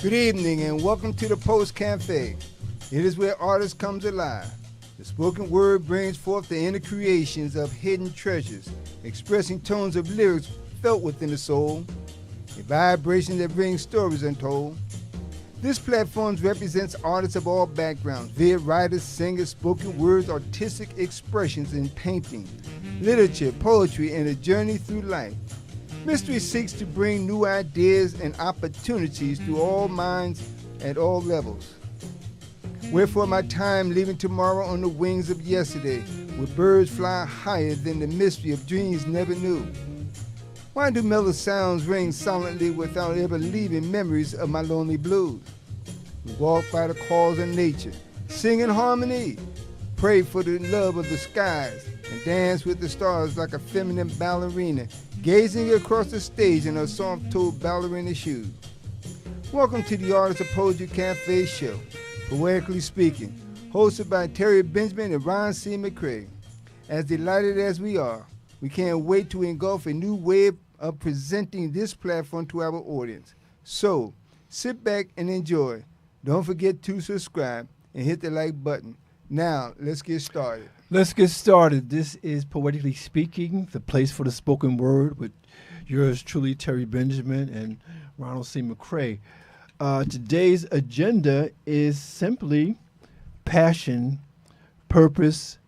Good evening and welcome to the Post Cafe. It is where artists come alive. The spoken word brings forth the inner creations of hidden treasures, expressing tones of lyrics felt within the soul, a vibration that brings stories untold. This platform represents artists of all backgrounds, be it writers, singers, spoken words, artistic expressions in painting, literature, poetry, and a journey through life. Mystery seeks to bring new ideas and opportunities to all minds at all levels. Wherefore my time leaving tomorrow on the wings of yesterday, where birds fly higher than the mystery of dreams never knew. Why do mellow sounds ring silently without ever leaving memories of my lonely blues? We walk by the calls of nature, sing in harmony, pray for the love of the skies, and dance with the stars like a feminine ballerina, gazing across the stage in her soft-toed ballerina shoes. Welcome to the Artists of Poetry Cafe show, Poetically Speaking, hosted by Terry Benjamin and Ron C. McCrae. As delighted as we are, we can't wait to engulf a new way of presenting this platform to our audience. So, sit back and enjoy. Don't forget to subscribe and hit the like button. Now, let's get started. Let's get started. This is Poetically Speaking, the place for the spoken word with yours truly, Terry Benjamin and Ronald C. McCrae. Today's agenda is simply passion, purpose,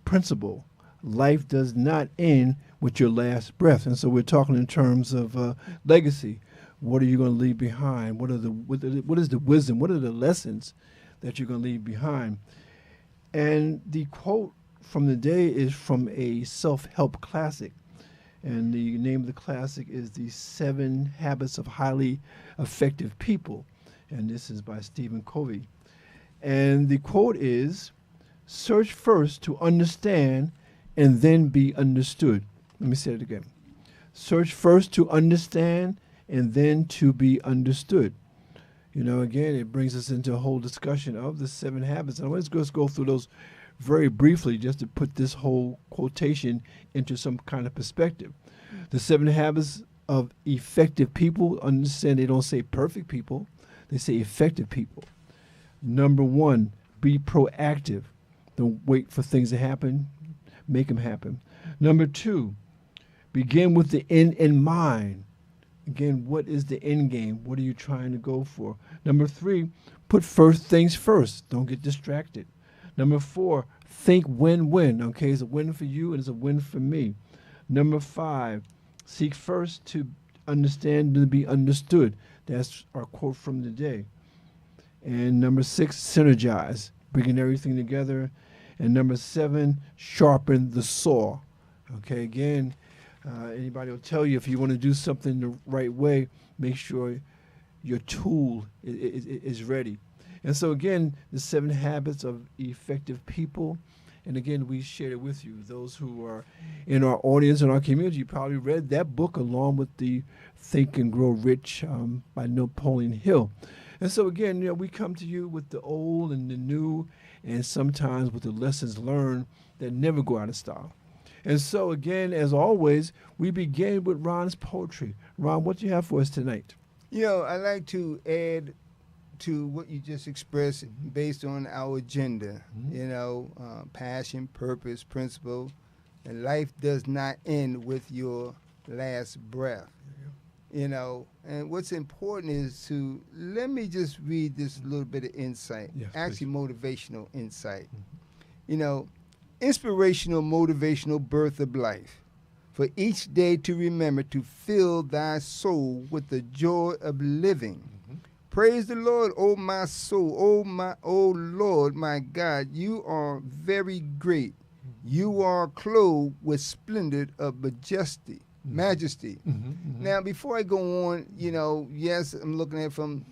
principle. Life does not end with your last breath. And so we're talking in terms of legacy. What are you going to leave behind? What is the wisdom? What are the lessons that you're going to leave behind? And the quote from the day is from a self-help classic. And the name of the classic is The 7 Habits of Highly Effective People. And this is by Stephen Covey. And the quote is, search first to understand and then be understood. Let me say it again. Search first to understand and then to be understood. You know, again, it brings us into a whole discussion of the 7 habits. And let's just go through those very briefly just to put this whole quotation into some kind of perspective. The 7 habits of effective people, understand they don't say perfect people, they say effective people. Number 1, be proactive. Don't wait for things to happen, make them happen. Number 2, begin with the end in mind. Again, what is the end game? What are you trying to go for? Number 3, put first things first. Don't get distracted. Number 4, think win-win. Okay, it's a win for you and it's a win for me. Number 5, seek first to understand and to be understood. That's our quote from the day. And number 6, synergize, bringing everything together. And number 7, sharpen the saw. Okay, again, anybody will tell you if you want to do something the right way, make sure your tool is ready. And so again, the 7 habits of effective people. And again, we shared it with you. Those who are in our audience and our community, you probably read that book along with the Think and Grow Rich by Napoleon Hill. And so again, you know, we come to you with the old and the new, and sometimes with the lessons learned that never go out of style. And so, again, as always, we begin with Ron's poetry. Ron, what do you have for us tonight? You know, I'd like to add to what you just expressed based on our agenda. You know, passion, purpose, principle, and life does not end with your last breath. You know, and what's important is to, let me just read this little bit of insight, actually motivational insight. You know, inspirational, motivational birth of life. For each day to remember to fill thy soul with the joy of living. Praise the Lord, O my soul, O Lord, my God, you are very great. You are clothed with splendor of majesty. Now, before I go on, you know, yes, I'm looking at from,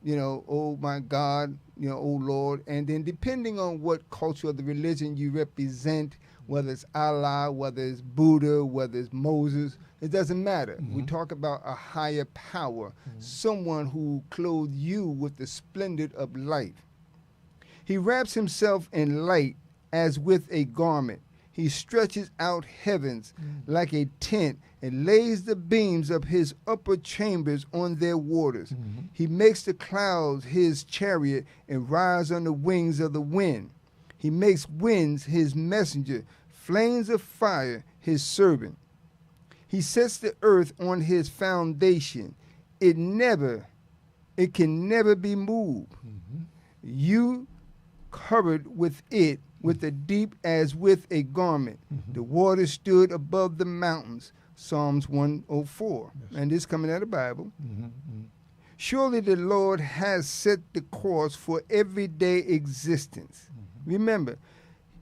you know, oh my God, you know, oh Lord, and then depending on what culture or the religion you represent, whether it's Allah, whether it's Buddha, whether it's Moses, it doesn't matter. We talk about a higher power, someone who clothed you with the splendor of life. He wraps himself in light as with a garment. He stretches out heavens like a tent and lays the beams of his upper chambers on their waters. He makes the clouds his chariot and rides on the wings of the wind. He makes winds his messenger, flames of fire his servant. He sets the earth on his foundation. It can never be moved. You covered with it with the deep as with a garment. The waters stood above the mountains. Psalms 104. Yes. And this coming out of the Bible. Surely the Lord has set the course for everyday existence. Remember,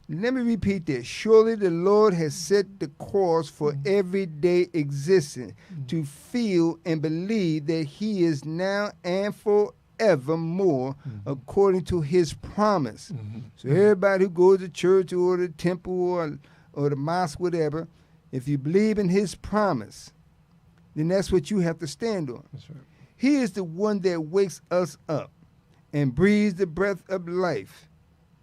let me repeat this. Surely the Lord has set the course for everyday existence to feel and believe that he is now and forevermore according to his promise. So everybody who goes to church or the temple or the mosque, whatever, if you believe in his promise, then that's what you have to stand on. That's right. He is the one that wakes us up and breathes the breath of life,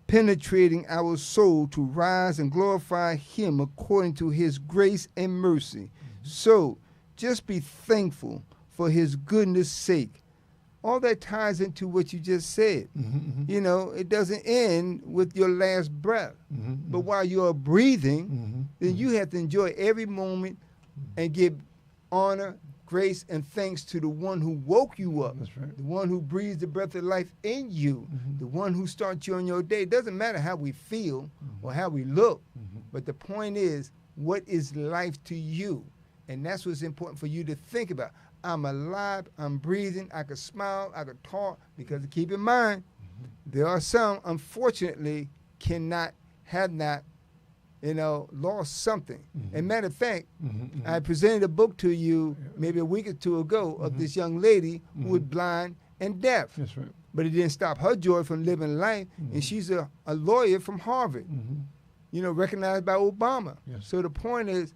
penetrating our soul to rise and glorify him according to his grace and mercy. So just be thankful for his goodness' sake. All that ties into what you just said. You know, it doesn't end with your last breath. But while you're breathing, then you have to enjoy every moment and give honor, grace, and thanks to the one who woke you up. That's right. The one who breathes the breath of life in you, the one who starts you on your day. It doesn't matter how we feel or how we look, but the point is, what is life to you? And that's what's important for you to think about. I'm alive, I'm breathing, I could smile, I could talk, because keep in mind, there are some, unfortunately, have not, lost something. And matter of fact, I presented a book to you maybe a week or two ago of this young lady who was blind and deaf. That's right. But it didn't stop her joy from living life, and she's a lawyer from Harvard, recognized by Obama. Yes. So the point is,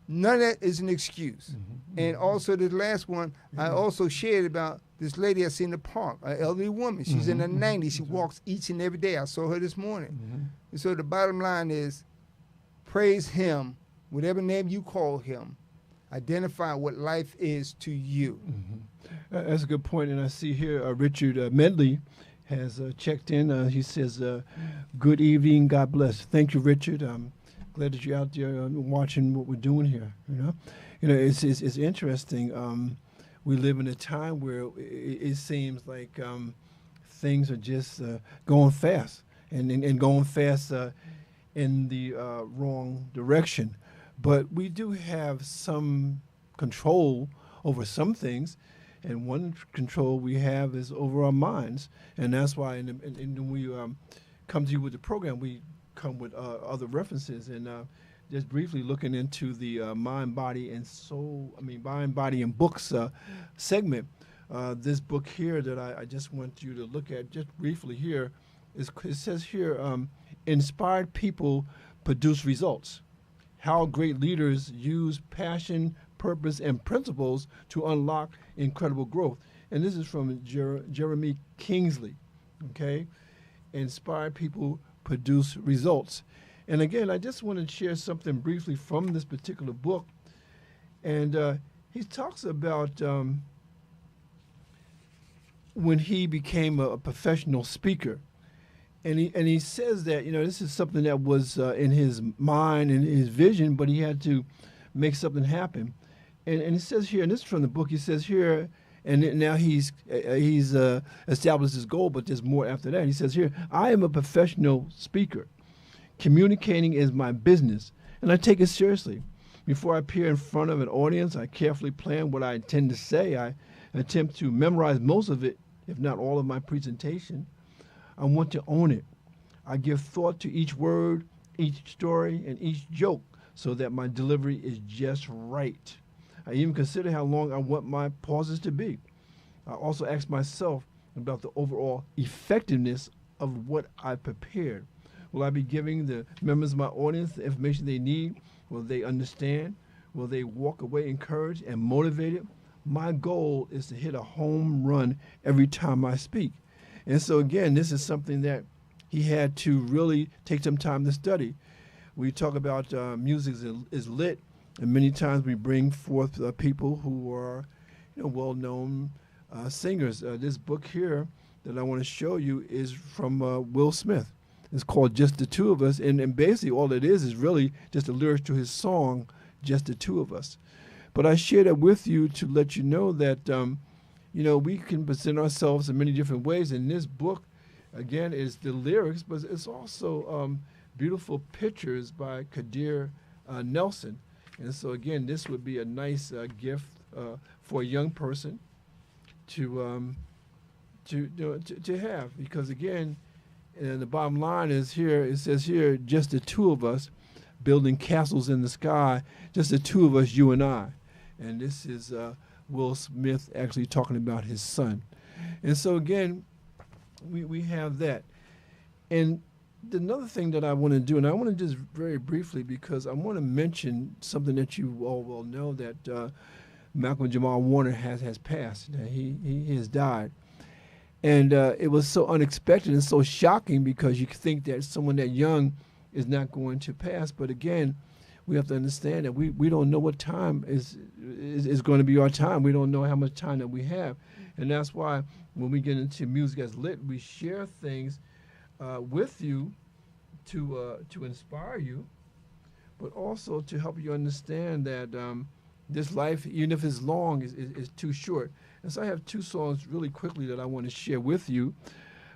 none of that is an excuse. And also this last one, I also shared about this lady I see in the park, an elderly woman. She's in her 90s. She walks each and every day. I saw her this morning. And so the bottom line is, praise him, whatever name you call him. Identify what life is to you. That's a good point. And I see here Richard Medley has checked in. He says, good evening, God bless. Thank you, Richard. Glad that you're out there watching what we're doing here. It's interesting. We live in a time where it seems like things are just going fast and going fast in the wrong direction. But we do have some control over some things, and one control we have is over our minds, and that's why when we come to you with the program, we come with other references, and just briefly looking into the mind, body, and soul, mind, body, and books segment. This book here that I just want you to look at just briefly here, it says here, inspired people produce results. How great leaders use passion, purpose, and principles to unlock incredible growth. And this is from Jeremy Kingsley, okay? Inspired people produce results. And again, I just want to share something briefly from this particular book. And he talks about when he became a professional speaker. And he says that, this is something that was in his mind and his vision, but he had to make something happen. And he says here, and this is from the book, he says here, and now he's established his goal, but there's more after that. He says here, I am a professional speaker. Communicating is my business, and I take it seriously. Before I appear in front of an audience, I carefully plan what I intend to say. I attempt to memorize most of it, if not all of my presentation. I want to own it. I give thought to each word, each story, and each joke so that my delivery is just right. I even consider how long I want my pauses to be. I also ask myself about the overall effectiveness of what I prepared. Will I be giving the members of my audience the information they need? Will they understand? Will they walk away encouraged and motivated? My goal is to hit a home run every time I speak. And so again, this is something that he had to really take some time to study. We talk about music is lit, and many times we bring forth people who are, well-known singers. This book here that I want to show you is from Will Smith. It's called Just the Two of Us, and basically all it is really just the lyrics to his song, Just the Two of Us. But I share that with you to let you know that, we can present ourselves in many different ways. And this book, again, is the lyrics, but it's also beautiful pictures by Kadir Nelson. And so, again, this would be a nice gift for a young person to have. Because, again, and the bottom line is here, it says here, just the two of us building castles in the sky, just the two of us, you and I. And this is Will Smith actually talking about his son. And so, again, we have that. And another thing that I want to do, and I want to just very briefly, because I want to mention something that you all will know, that Malcolm Jamal Warner has passed. He has died. And it was so unexpected and so shocking, because you think that someone that young is not going to pass. But again, we have to understand that we don't know what time is going to be our time. We don't know how much time that we have. And that's why when we get into Music as Lit, we share things with you to inspire you, but also to help you understand that this life, even if it's long, is too short. And so I have two songs really quickly that I want to share with you.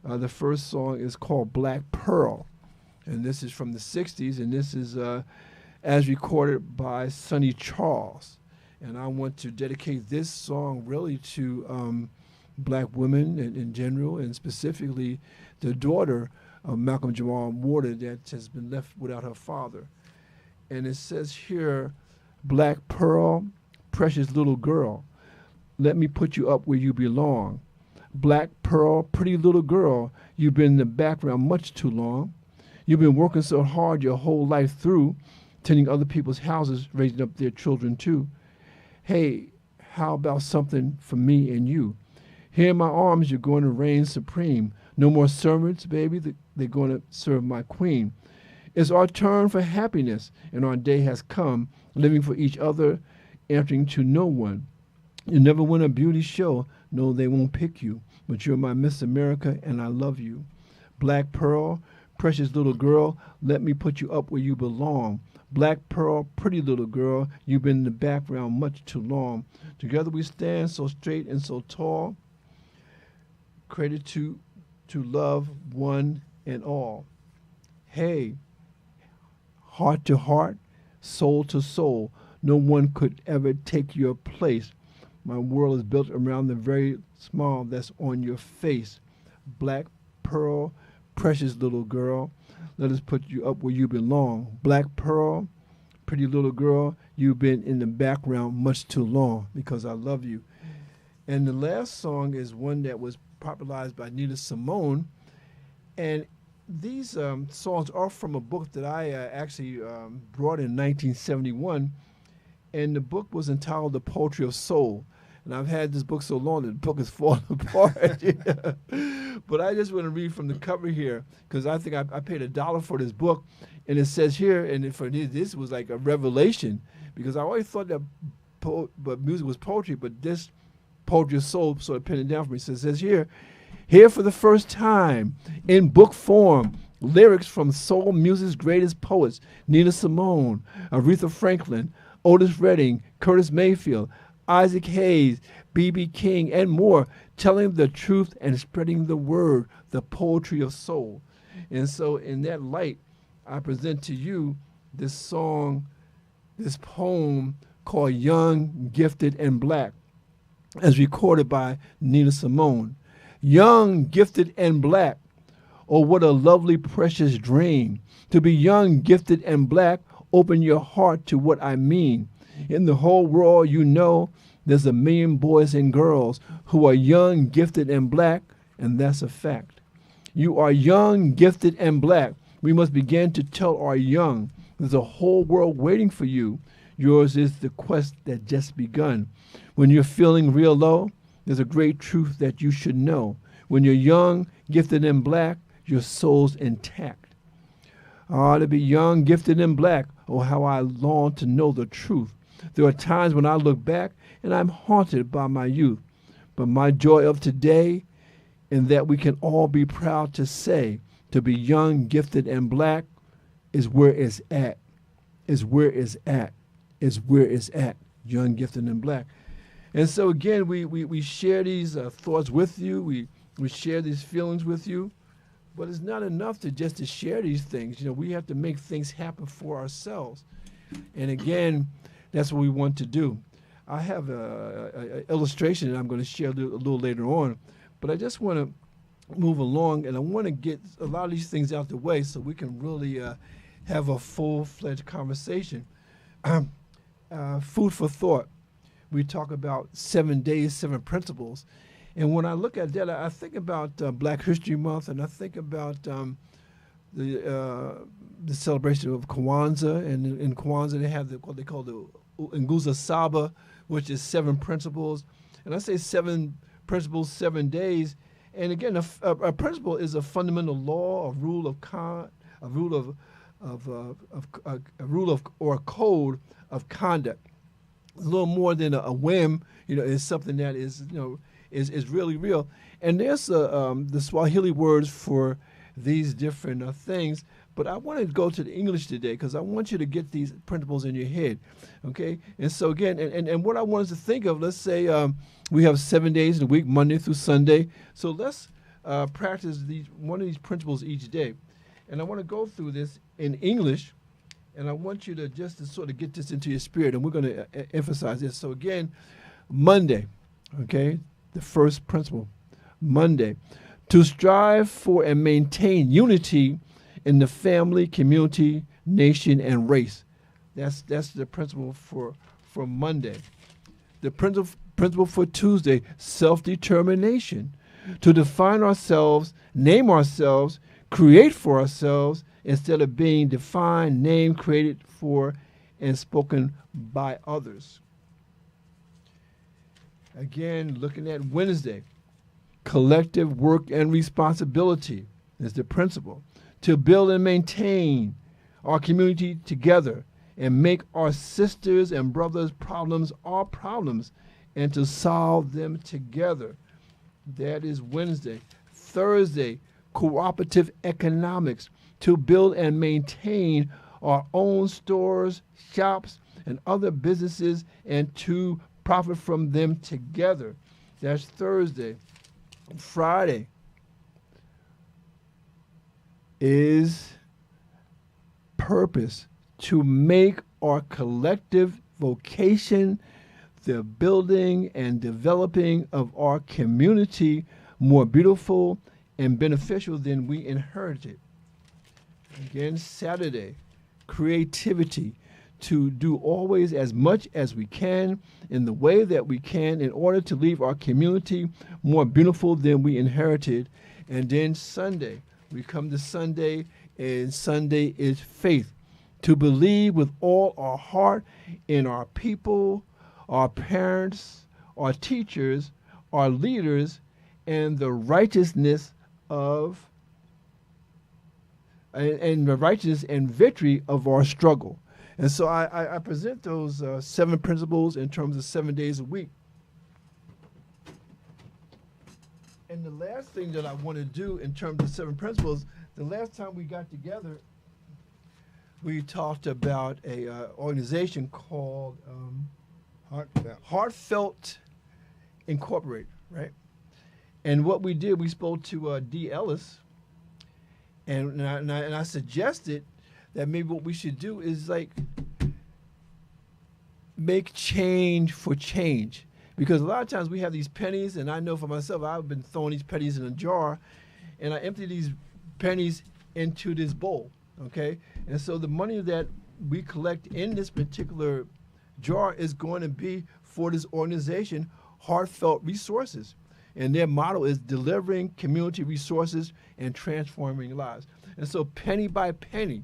The first song is called Black Pearl, and this is from the 60s, and this is as recorded by Sonny Charles. And I want to dedicate this song really to black women in general, and specifically the daughter of Malcolm Jamal Warner that has been left without her father. And it says here, Black Pearl, precious little girl, let me put you up where you belong. Black Pearl, pretty little girl, you've been in the background much too long. You've been working so hard your whole life through, tending other people's houses, raising up their children too. Hey, how about something for me and you? Here in my arms, you're going to reign supreme. No more servants, baby, they're going to serve my queen. It's our turn for happiness, and our day has come, living for each other, answering to no one. You never win a beauty show. No, they won't pick you. But you're my Miss America, and I love you. Black Pearl, precious little girl, let me put you up where you belong. Black Pearl, pretty little girl, you've been in the background much too long. Together we stand so straight and so tall. Credit to love one and all. Hey, heart to heart, soul to soul, no one could ever take your place. My world is built around the very smile that's on your face. Black Pearl, precious little girl, let us put you up where you belong. Black Pearl, pretty little girl, you've been in the background much too long, because I love you. And the last song is one that was popularized by Simone. And these songs are from a book that I actually brought in 1971. And the book was entitled The Poetry of Soul. And I've had this book so long that the book is falling apart. But I just want to read from the cover here, because I think I paid $1 for this book. And it says here, and for this was like a revelation, because I always thought that music was poetry, but this Poetry of Soul sort of pinned it down for me. So it says here for the first time in book form, lyrics from soul music's greatest poets, Nina Simone, Aretha Franklin, Otis Redding, Curtis Mayfield, Isaac Hayes, B.B. King, and more, telling the truth and spreading the word, the poetry of soul. And so in that light, I present to you this song, this poem called Young, Gifted, and Black, as recorded by Nina Simone. Young, gifted, and black, oh, what a lovely, precious dream. To be young, gifted, and black, open your heart to what I mean. In the whole world, you know, there's 1 million boys and girls who are young, gifted, and black, and that's a fact. You are young, gifted, and black. We must begin to tell our young, there's a whole world waiting for you. Yours is the quest that just begun. When you're feeling real low, there's a great truth that you should know. When you're young, gifted, and black, your soul's intact. Ah, to be young, gifted, and black. Oh, how I long to know the truth. There are times when I look back and I'm haunted by my youth. But my joy of today, in that we can all be proud to say, to be young, gifted, and black is where it's at. Is where it's at. Is where it's at. Young, gifted, and black. And so again, we share these thoughts with you. We share these feelings with you. But it's not enough to share these things. You know, we have to make things happen for ourselves. And again, that's what we want to do. I have an illustration that I'm going to share a little later on. But I just want to move along, and I want to get a lot of these things out the way so we can really have a full-fledged conversation. Food for thought. We talk about 7 days, 7 principles. And when I look at that, I think about Black History Month, and I think about the celebration of Kwanzaa. And in Kwanzaa, they have what they call the Nguzo Saba, which is 7 principles. And I say 7 principles, 7 days. And again, a principle is a fundamental law, a rule or a code of conduct. It's a little more than a whim. You know, it's something that is is really real. And there's the Swahili words for these different things. But I want to go to the English today because I want you to get these principles in your head, okay? And so again, and what I want us to think of, let's say we have 7 days in a week, Monday through Sunday. So let's practice one of these principles each day. And I want to go through this in English, and I want you to sort of get this into your spirit, and we're going to emphasize this. So again, Monday, okay, the first principle, Monday, to strive for and maintain unity in the family, community, nation, and race. That's the principle for Monday. The principle for Tuesday, self-determination. To define ourselves, name ourselves, create for ourselves, instead of being defined, named, created for, and spoken by others. Again, looking at Wednesday, collective work and responsibility is the principle. To build and maintain our community together and make our sisters and brothers' problems our problems and to solve them together. That is Wednesday. Thursday, cooperative economics. To build and maintain our own stores, shops, and other businesses and to profit from them together. That's Thursday. Friday is purpose, to make our collective vocation the building and developing of our community more beautiful and beneficial than we inherited. Again, Saturday, creativity, to do always as much as we can in the way that we can in order to leave our community more beautiful than we inherited. And then Sunday, we come to Sunday, and Sunday is faith. To believe with all our heart in our people, our parents, our teachers, our leaders, and the righteousness and the righteousness and victory of our struggle. And so I present those 7 principles in terms of 7 days a week. And the last thing that I want to do in terms of 7 principles, the last time we got together, we talked about a organization called Heartfelt Incorporated, right? And what we did, we spoke to D. Ellis, and I suggested that maybe what we should do is like make change for change. Because a lot of times we have these pennies, and I know for myself, I've been throwing these pennies in a jar, and I empty these pennies into this bowl, okay? And so the money that we collect in this particular jar is going to be for this organization, Heartfelt Resources. And their motto is delivering community resources and transforming lives. And so penny by penny,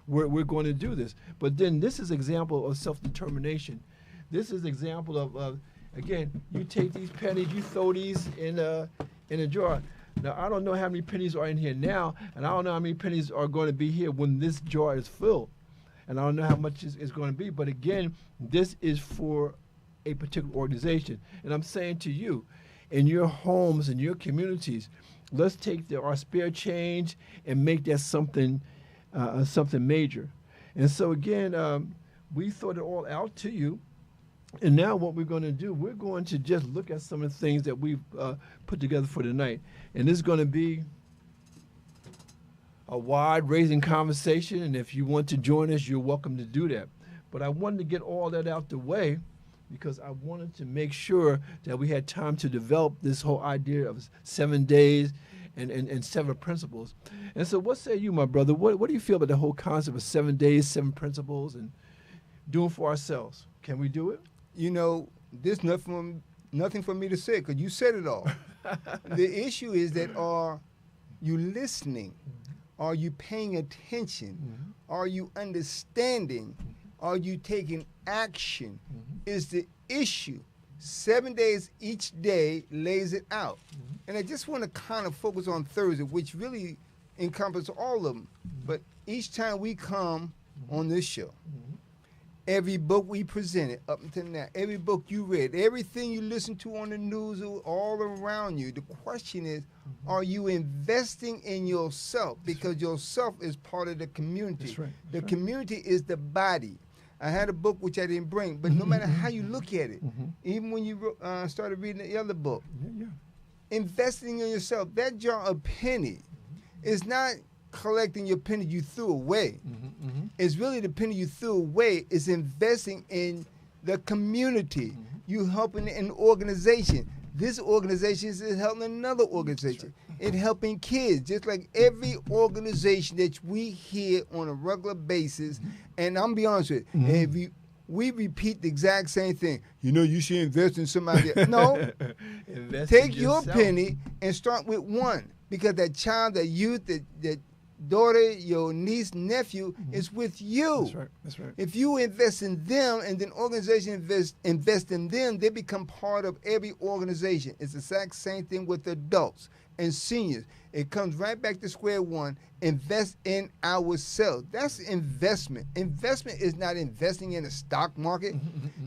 we're going to do this. But then this is example of self-determination. This is example of again, you take these pennies, you throw these in a jar. Now, I don't know how many pennies are in here now, and I don't know how many pennies are going to be here when this jar is filled. And I don't know how much it's going to be. But again, this is for a particular organization. And I'm saying to you, in your homes, in your communities, let's take our spare change and make that something major. And so again, we thought it all out to you. And now what we're going to do, we're going to just look at some of the things that we've put together for tonight. And this is going to be a wide-ranging conversation. And if you want to join us, you're welcome to do that. But I wanted to get all that out the way because I wanted to make sure that we had time to develop this whole idea of 7 days and 7 principles. And so what say you, my brother? What do you feel about the whole concept of 7 days, 7 principles, and doing for ourselves? Can we do it? You know, there's nothing for me to say because you said it all. The issue is that are you listening? Are you paying attention? Are you understanding? Are you taking action? Is the issue. 7 days each day lays it out. And I just want to kind of focus on Thursday, which really encompasses all of them. But each time we come on this show, every book we presented up until now, every book you read, everything you listen to on the news all around you, the question is, are you investing in yourself? Because yourself is part of the community. That's right. The community is the body. I had a book which I didn't bring, but no matter how you look at it, even when you started reading the other book, investing in yourself, that jar of penny is not collecting your penny you threw away. It's really the penny you threw away is investing in the community. You helping an organization. This organization is helping another organization. It's helping kids, just like every organization that we hear on a regular basis. And I'm be honest with you, if we repeat the exact same thing. You know, you should invest in somebody else. No, take your penny and start with one, because that child, that youth, that daughter, your niece, nephew is with you. That's right. That's right. If you invest in them and then organization invest in them, they become part of every organization. It's the exact same thing with adults and seniors. It comes right back to square one. Invest in ourselves. That's investment. Investment is not investing in the stock market.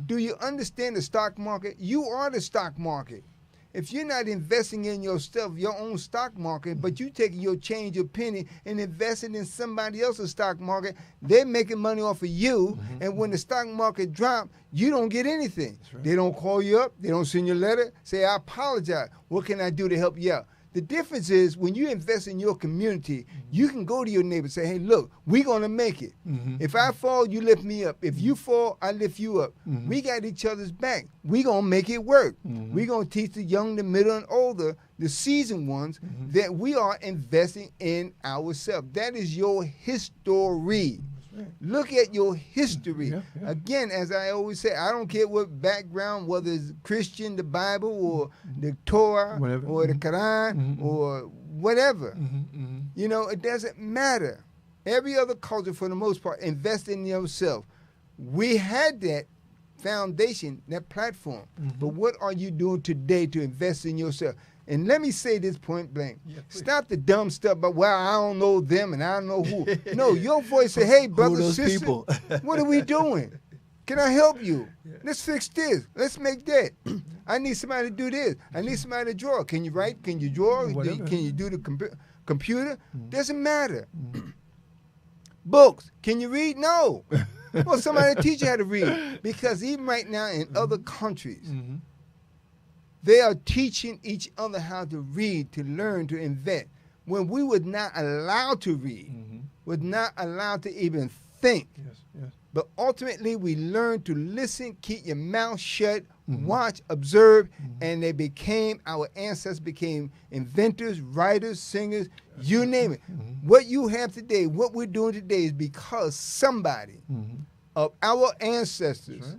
Do you understand the stock market? You are the stock market. If you're not investing in your stuff, your own stock market, but you taking your change, your penny, and investing in somebody else's stock market, they're making money off of you, and when the stock market drops, you don't get anything. Right. They don't call you up. They don't send you a letter. Say, I apologize. What can I do to help you out? The difference is when you invest in your community, you can go to your neighbor and say, hey, look, we're going to make it. If I fall, you lift me up. If you fall, I lift you up. We got each other's back. We're going to make it work. We're going to teach the young, the middle, and older, the seasoned ones, that we are investing in ourselves. That is your history. Look at your history. Again, as I always say, I don't care what background, whether it's Christian, the Bible, or the Torah, or the Quran, or whatever. You know, it doesn't matter. Every other culture, for the most part, invest in yourself. We had that foundation, that platform. But what are you doing today to invest in yourself? And let me say this point blank. Stop the dumb stuff about, well, I don't know them and I don't know who. No, your voice say, hey, brother, sister, what are we doing? Can I help you? Let's fix this. Let's make that. I need somebody to do this. I need somebody to draw. Can you write? Can you draw? Can you do the computer? Doesn't matter. Books. Can you read? No. Well, somebody to teach you how to read. Because even right now in other countries, they are teaching each other how to read, to learn, to invent. When we were not allowed to read, were not allowed to even think. But ultimately, we learned to listen, keep your mouth shut, watch, observe, and our ancestors became inventors, writers, singers, you name it. What you have today, what we're doing today is because somebody of our ancestors,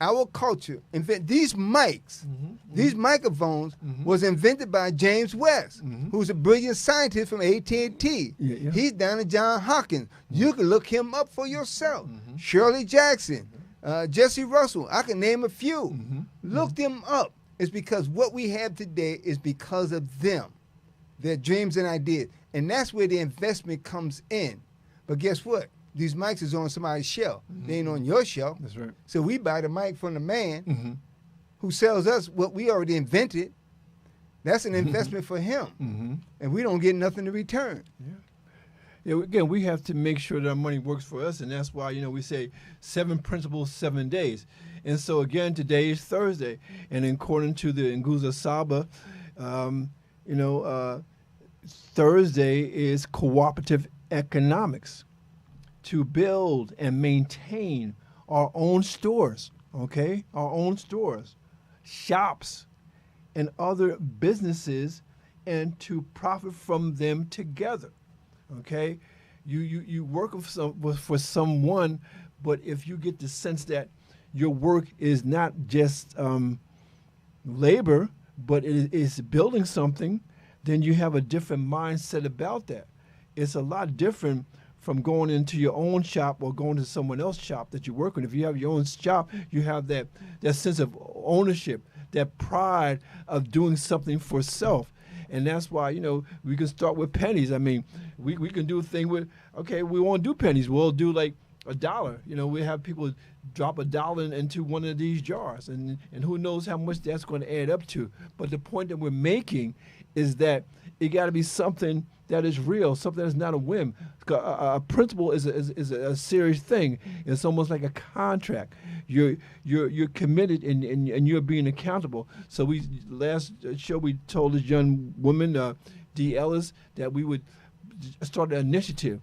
our culture, these mics, these microphones was invented by James West, who's a brilliant scientist from AT&T. He's down at Johns Hopkins. You can look him up for yourself. Shirley Jackson, Jesse Russell, I can name a few. Look them up. It's because what we have today is because of them. their dreams and ideas. And that's where the investment comes in. But guess what? These mics is on somebody's shelf. They ain't on your shelf. That's right. So we buy the mic from the man who sells us what we already invented. That's an investment for him. And we don't get nothing to return. Yeah, again, we have to make sure that our money works for us, and that's why, we say 7 principles, 7 days. And so, again, today is Thursday, and according to the Nguzo Saba, Thursday is cooperative economics, to build and maintain our own stores, okay? Our own stores, shops, and other businesses, and to profit from them together, okay? You work for someone, but if you get the sense that your work is not just labor, but it is building something, then you have a different mindset about that. It's a lot different from going into your own shop or going to someone else's shop that you work with. If you have your own shop, you have that sense of ownership, that pride of doing something for self. And that's why, we can start with pennies. I mean, we can do a thing with, okay, we won't do pennies. We'll do like $1. We have people drop $1 into one of these jars, and who knows how much that's going to add up to. But the point that we're making is that it got to be something that is real, something that's not a whim. A principle is a serious thing. It's almost like a contract. You're committed and you're being accountable. So last show we told this young woman, D. Ellis, that we would start an initiative,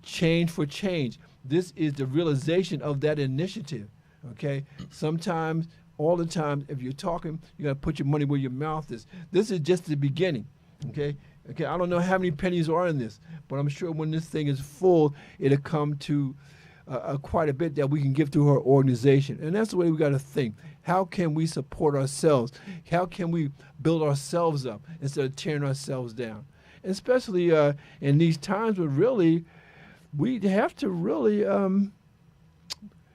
Change for Change. This is the realization of that initiative. Okay. Sometimes, all the time, if you're talking, you got to put your money where your mouth is. This is just the beginning. Okay. Okay, I don't know how many pennies are in this, but I'm sure when this thing is full, it'll come to quite a bit that we can give to our organization. And that's the way we got to think. How can we support ourselves? How can we build ourselves up instead of tearing ourselves down? And especially in these times where really we have to really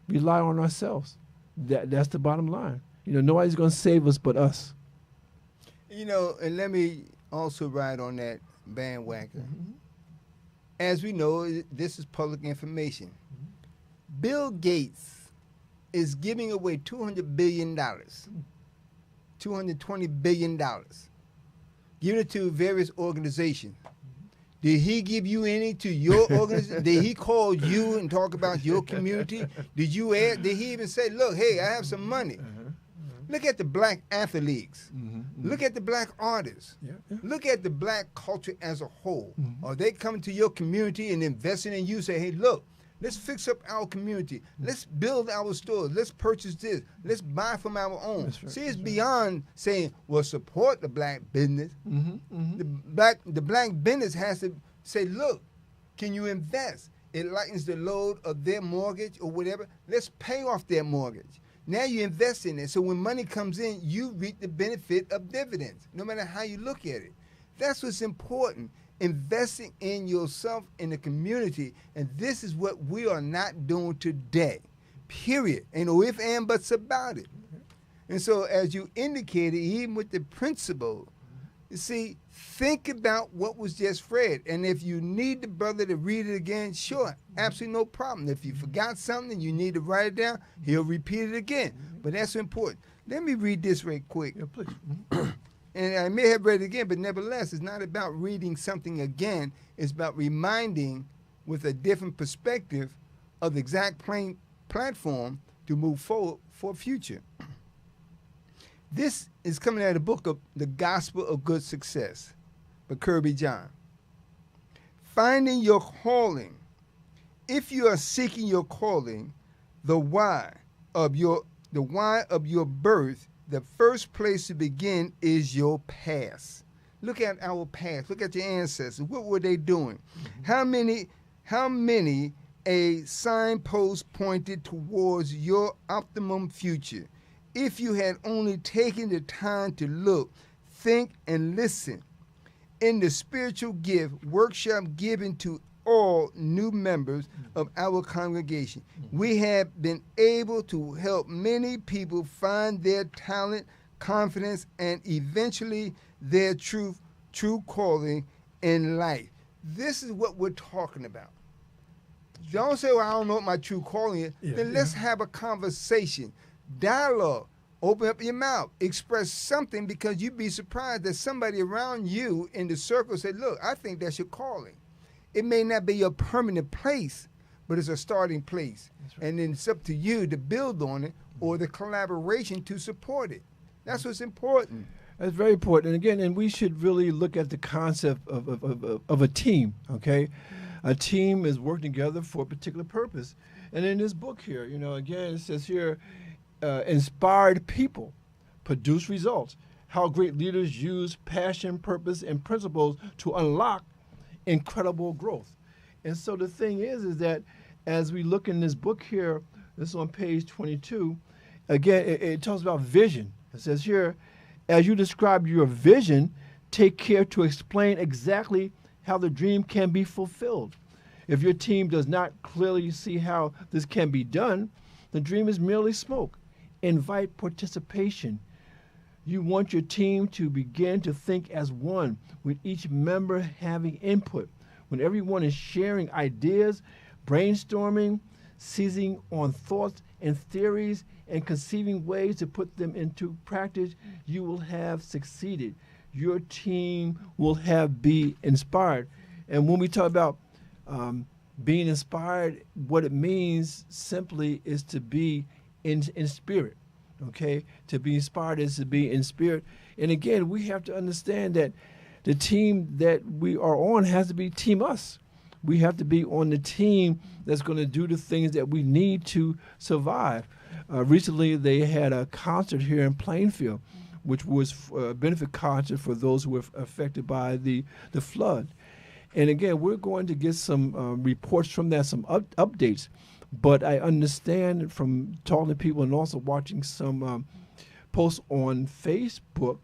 rely on ourselves. That's the bottom line. Nobody's going to save us but us. And let me also ride on that bandwagon. As we know, this is public information. Bill Gates is giving away $200 billion, $220 billion, giving it to various organizations. Did he give you any to your organization? Did he call you and talk about your community? Did he even say, look, hey, I have some money? Look at the black athletes. Look at the black artists. Look at the black culture as a whole. Are they coming to your community and investing in you? Say, hey, look, let's fix up our community. Let's build our stores. Let's purchase this. Let's buy from our own. Right. See, it's beyond saying, well, support the black business. The black business has to say, look, can you invest? It lightens the load of their mortgage or whatever. Let's pay off their mortgage. Now you invest in it. So when money comes in, you reap the benefit of dividends, no matter how you look at it. That's what's important, investing in yourself, in the community. And this is what we are not doing today, period. Ain't no ifs, and buts about it. And so as you indicated, even with the principle, you see, think about what was just read. And if you need the brother to read it again, sure, absolutely no problem. If you forgot something, you need to write it down, he'll repeat it again. But that's important. Let me read this right quick. Yeah, please. And I may have read it again, but nevertheless, it's not about reading something again. It's about reminding with a different perspective of the exact platform to move forward for future. This is coming out of the book of The Gospel of Good Success by Kirby John. Finding your calling. If you are seeking your calling, the why of your birth, the first place to begin is your past. Look at our past. Look at your ancestors. What were they doing? How many a signpost pointed towards your optimum future? If you had only taken the time to look, think, and listen. In the spiritual gift workshop given to all new members of our congregation, we have been able to help many people find their talent, confidence, and eventually their true true calling in life. This is what we're talking about. Don't say, well, I don't know what my true calling is. Then let's have a conversation, dialogue. Open up your mouth, express something, because you'd be surprised that somebody around you in the circle said, look, I think that's your calling. It may not be your permanent place, but it's a starting place. Right. And then it's up to you to build on it or the collaboration to support it. That's what's important. That's very important. And again, and we should really look at the concept of a team, okay? A team is working together for a particular purpose. And in this book here, you know, again, it says here, inspired people produce results. How great leaders use passion, purpose, and principles to unlock incredible growth. And so the thing is that as we look in this book here, this is on page 22, again, it talks about vision. It says here, as you describe your vision, take care to explain exactly how the dream can be fulfilled. If your team does not clearly see how this can be done, the dream is merely smoke. Invite participation. You want your team to begin to think as one, with each member having input. When everyone is sharing ideas, brainstorming, seizing on thoughts and theories, and conceiving ways to put them into practice, you will have succeeded. Your team will be inspired. And when we talk about being inspired, what it means simply is to be in spirit, okay? To be inspired is to be in spirit. And again, we have to understand that the team that we are on has to be team us. We have to be on the team that's going to do the things that we need to survive. Recently, they had a concert here in Plainfield, which was a benefit concert for those who were affected by the flood. And again, we're going to get some reports from that, some updates. But I understand from talking to people and also watching some posts on Facebook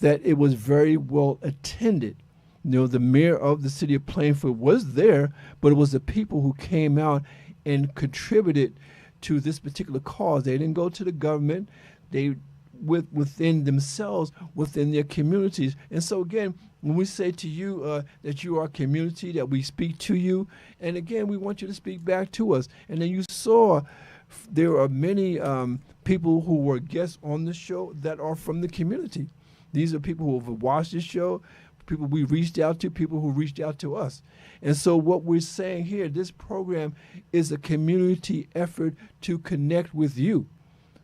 that it was very well attended. You know, the mayor of the city of Plainfield was there, but it was the people who came out and contributed to this particular cause. They didn't go to the government. They within themselves, within their communities. And so again, when we say to you that you are a community, that we speak to you, and again, we want you to speak back to us. And then you saw there are many people who were guests on the show that are from the community. These are people who have watched the show, people we reached out to, people who reached out to us. And so what we're saying here, this program is a community effort to connect with you,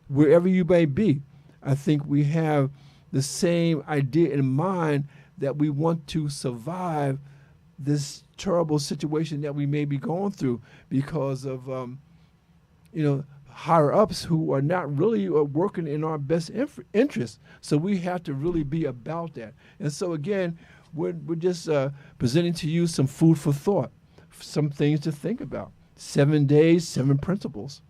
wherever you may be. I think we have the same idea in mind, that we want to survive this terrible situation that we may be going through because of, higher ups who are not really working in our best interest. So we have to really be about that. And so again, we're just presenting to you some food for thought, some things to think about. 7 days, 7 principles.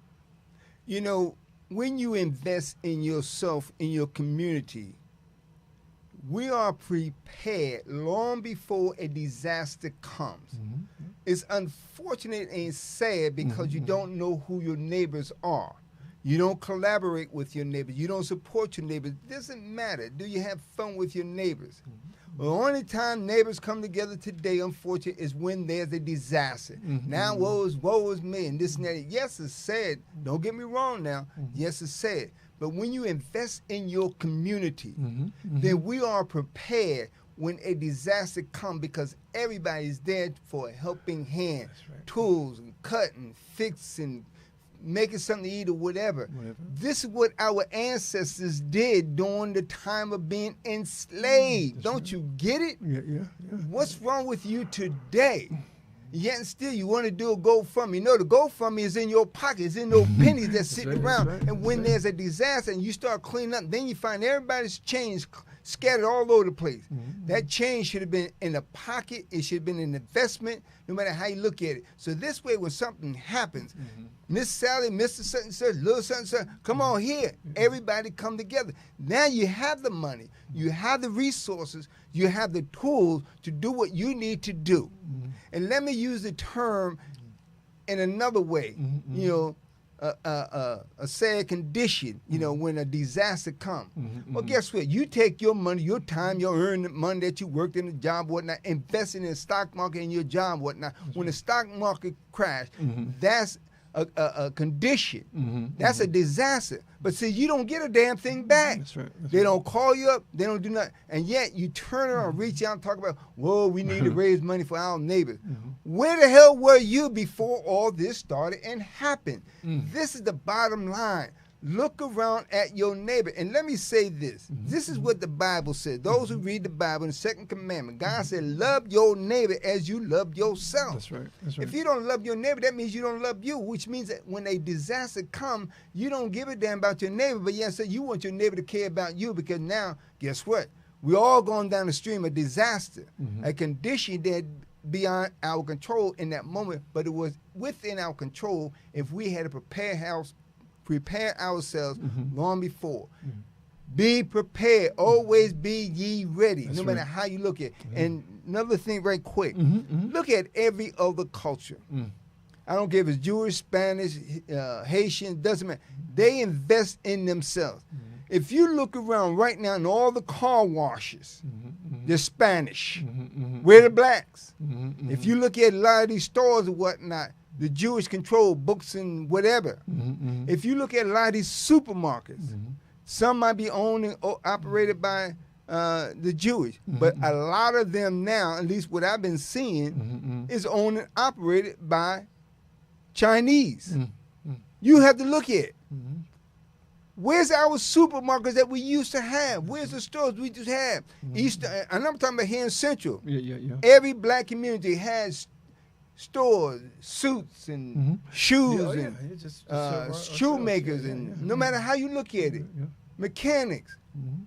You know, when you invest in yourself, in your community, we are prepared long before a disaster comes. Mm-hmm. It's unfortunate and sad because you don't know who your neighbors are. You don't collaborate with your neighbors. You don't support your neighbors. It doesn't matter. Do you have fun with your neighbors? Mm-hmm. The only time neighbors come together today, unfortunately, is when there's a disaster. Mm-hmm. Now, woe is me, and this and that. Yes, it's sad. Don't get me wrong now. Mm-hmm. Yes, it's sad. But when you invest in your community, then we are prepared when a disaster comes because everybody's there for a helping hand. Right. Tools and cutting, fixing, making something to eat or whatever. This is what our ancestors did during the time of being enslaved. Don't you get it? Yeah. What's wrong with you today? Yet still you want to do a GoFundMe. No, the GoFundMe is in your pocket. It's in those pennies that's sitting around. Right, and when there's a disaster and you start cleaning up, then you find everybody's change scattered all over the place. That change should have been in a pocket. It should have been an investment, no matter how you look at it. So this way, when something happens, Miss Sally, Mr. Sutton, little Sutton, come on here. Everybody come together. Now you have the money. You have the resources. You have the tools to do what you need to do. And let me use the term in another way. You know, a sad condition, you know, when a disaster comes. Well, mhm. guess what? You take your money, your time, your earned money that you worked in the job, whatnot, investing in the stock market and your job, whatnot. When the stock market crash, that's a condition. That's a disaster. But see, you don't get a damn thing back. That's right. That's They right. don't call you up. They don't do nothing. And yet you turn around, reach out and talk about, whoa, we need to raise money for our neighbors. Where the hell were you before all this started and happened? This is the bottom line. Look around at your neighbor. And let me say this. This is what the Bible said. Those who read the Bible in the second commandment, God said, love your neighbor as you love yourself. That's right. That's right. If you don't love your neighbor, that means you don't love you, which means that when a disaster comes, you don't give a damn about your neighbor, but yes, you want your neighbor to care about you, because now, guess what? We're all going down the stream of disaster, a condition that beyond our control in that moment, but it was within our control if we had to prepare ourselves long before. Be prepared. Always be ye ready, That's no matter right. how you look at it. And another thing right quick, look at every other culture. I don't care if it's Jewish, Spanish, Haitian, doesn't matter. They invest in themselves. If you look around right now in all the car washes, they're Spanish. We're the blacks. If you look at a lot of these stores and whatnot, the Jewish control books and whatever. If you look at a lot of these supermarkets, some might be owned or operated by the Jewish, but a lot of them now, at least what I've been seeing, is owned and operated by Chinese. You have to look at it. Where's our supermarkets that we used to have? Where's the stores we just have? Easter, and I'm talking about here in Central. Yeah. Every black community has stores, suits, and shoes, and It's just shoemakers, and no matter how you look at it, mechanics. Mm-hmm.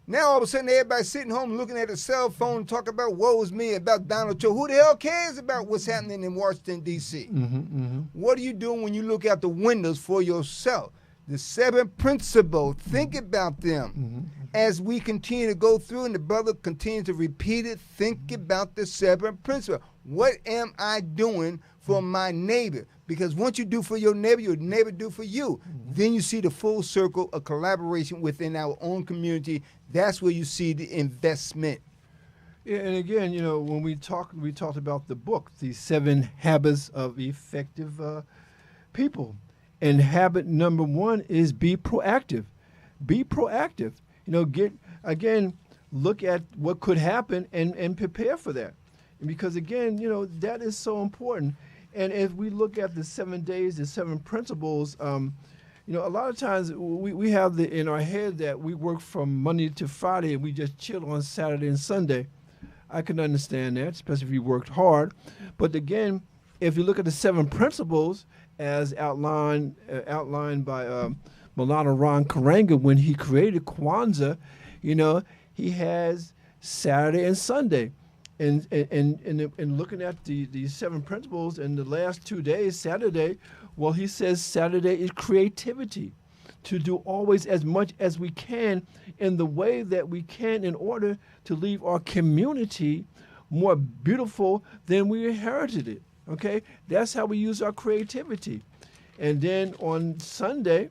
Now all of a sudden everybody's sitting home looking at a cell phone talking about woe is me, about Donald Trump. Who the hell cares about what's happening in Washington, D.C.? What are you doing when you look out the windows for yourself? The 7 principles, think about them. As we continue to go through and the brother continues to repeat it, think about the 7 principles. What am I doing for my neighbor? Because once you do for your neighbor do for you. Then you see the full circle of collaboration within our own community. That's where you see the investment. Yeah, and again, you know, when we talked about the book, the 7 habits of effective people. And habit number 1 is be proactive. Be proactive. You know, look at what could happen and prepare for that. Because again, you know, that is so important. And if we look at the 7 days, the 7 principles, you know, a lot of times we have in our head that we work from Monday to Friday and we just chill on Saturday and Sunday. I can understand that, especially if you worked hard. But again, if you look at the 7 principles as outlined by Maulana Ron Karanga when he created Kwanzaa, you know, he has Saturday and Sunday. And looking at the 7 principles in the last 2 days, Saturday, well, he says Saturday is creativity, to do always as much as we can in the way that we can in order to leave our community more beautiful than we inherited it. Okay, that's how we use our creativity. And then on Sunday